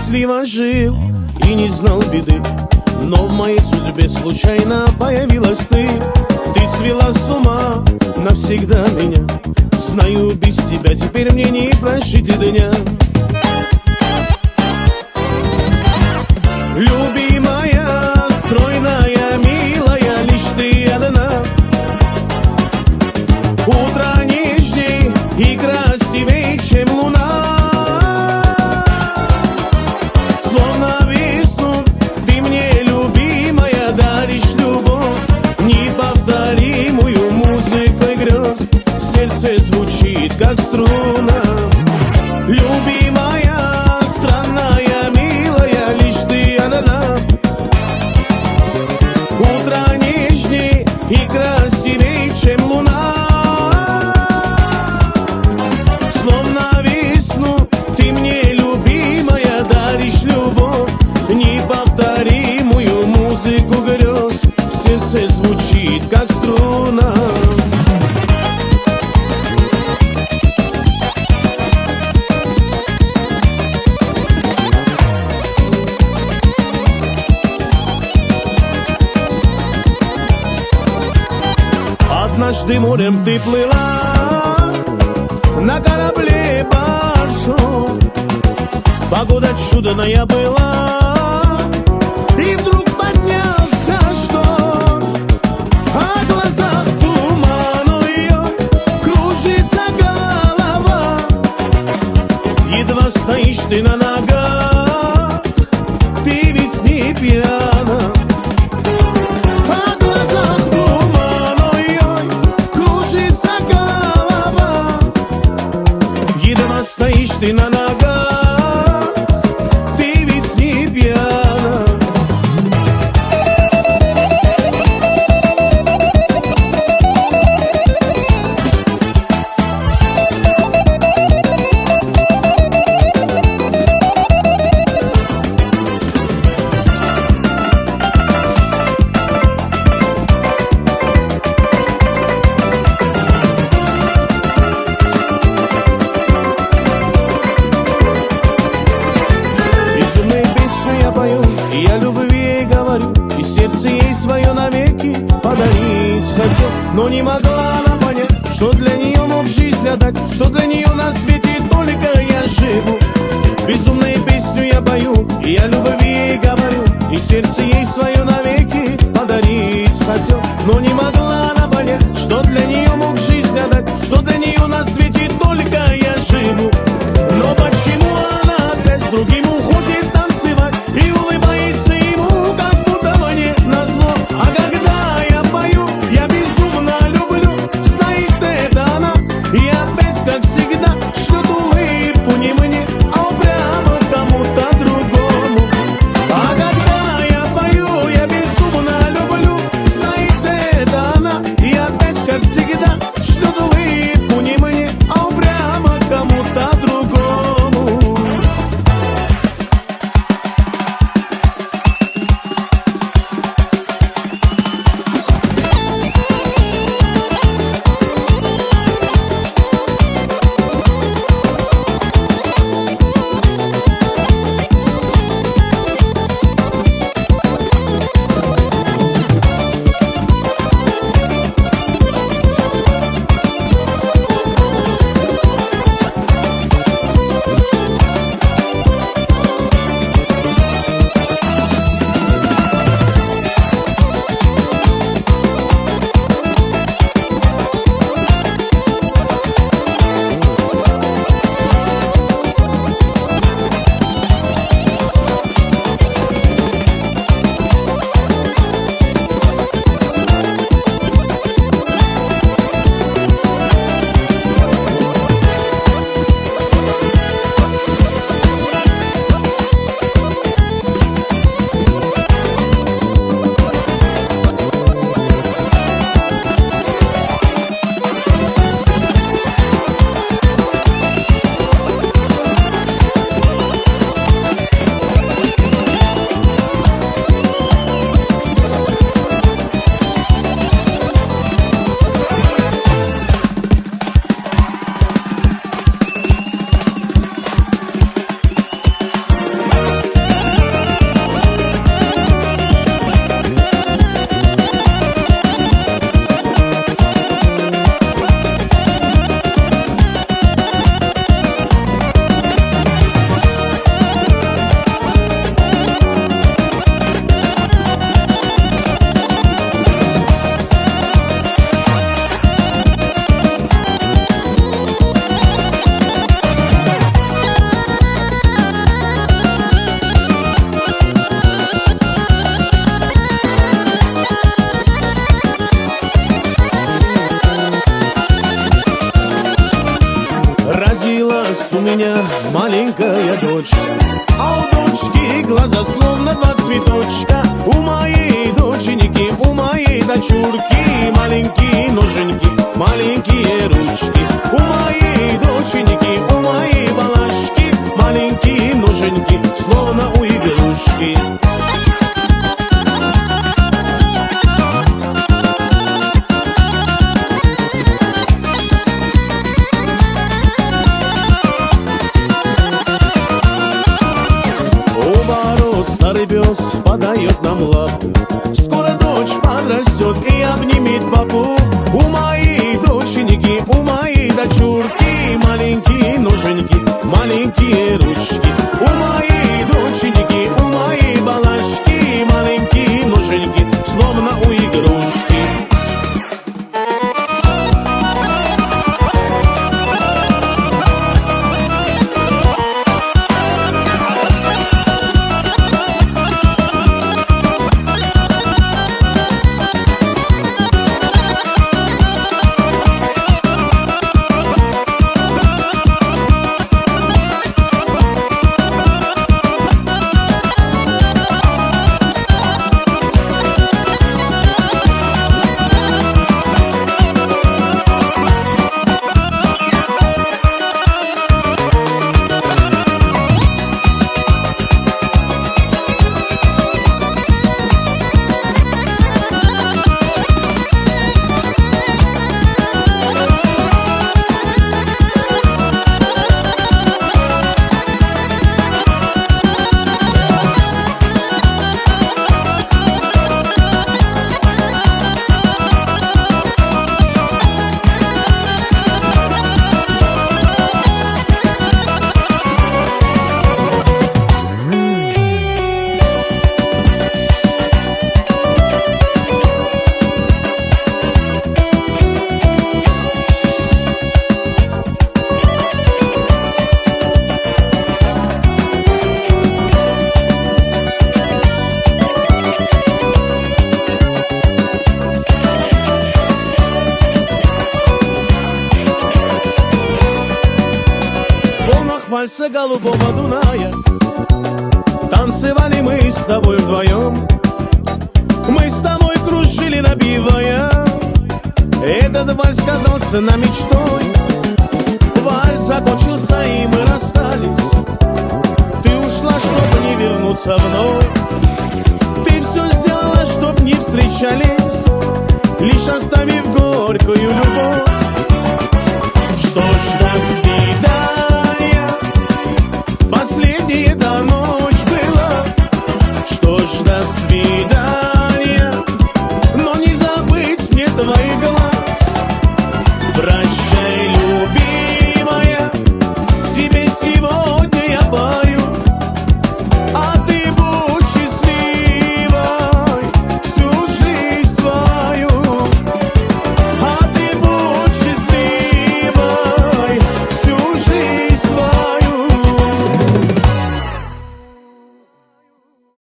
счастливо жил и не знал беды, но в моей судьбе случайно появилась ты. Ты свела с ума навсегда меня. Знаю, без тебя теперь мне не прожить и дня. Любимая, стройная, милая, лишь ты одна. Утро нежней и красивей, чем луна. Словно весну ты мне, любимая, даришь любовь, неповторимую музыкой грез. Сердце звучит, как струна. Любимая, странная, милая, лишь ты одна. Утро нежней и красивей, чем луна. Словно весну ты мне, любимая, даришь любовь, неповторимую музыку грез. В сердце звучит, как струна. Однажды морем ты плыла на корабле большом. Погода чудная была, и вдруг поднялся шторм. А в глазах туман, ой-ой, кружится голова. Едва стоишь ты на ногах, ты ведь не пьяна. Стоишь ты на ногах, ты ведь не пьяна. Я любви ей говорю, и сердце ей свое навеки подарить хотел. Но не могла она понять, что для нее мог жизнь отдать, что для нее на свете только я живу. Безумную песню я пою, и я любви ей говорю, и сердце ей свое навеки подарить хотел. Но не могла она понять, что для нее мог жизнь отдать, что для нее на свете только я живу. Но почему она опять с другим уходит танцевать и улыбается ему, как будто мне назло? А когда я пою, я безумно люблю, знает это она, и опять, как всегда, шлет улыбку не мне, а прямо кому-то другому. А когда я пою, я безумно люблю, знает это она, и опять, как всегда, шлет улыбку не мне, а прямо кому-то другому. Родилась у меня маленькая дочь, а у дочки глаза словно два цветочка. У моей доченьки, у моей дочурки маленькие ноженьки, маленькие ручки. У моей доченьки, у моей балашки маленькие ноженьки, словно у игрушки. Старый пес подает нам лапу, скоро дочь подрастет и обнимет папу. У моей доченьки, у моей дочурки маленькие ноженьки, маленькие ручки. У моей доченьки, у моей балашки маленькие ноженьки, словно у игрушки. Вальса голубого Дуная танцевали мы с тобой вдвоем. Мы с тобой кружили, напивая. Этот вальс казался нам мечтой. Вальс закончился, и мы расстались. Ты ушла, чтобы не вернуться вновь. Ты все сделала, чтоб не встречались, лишь оставив горькую любовь. Что ж нас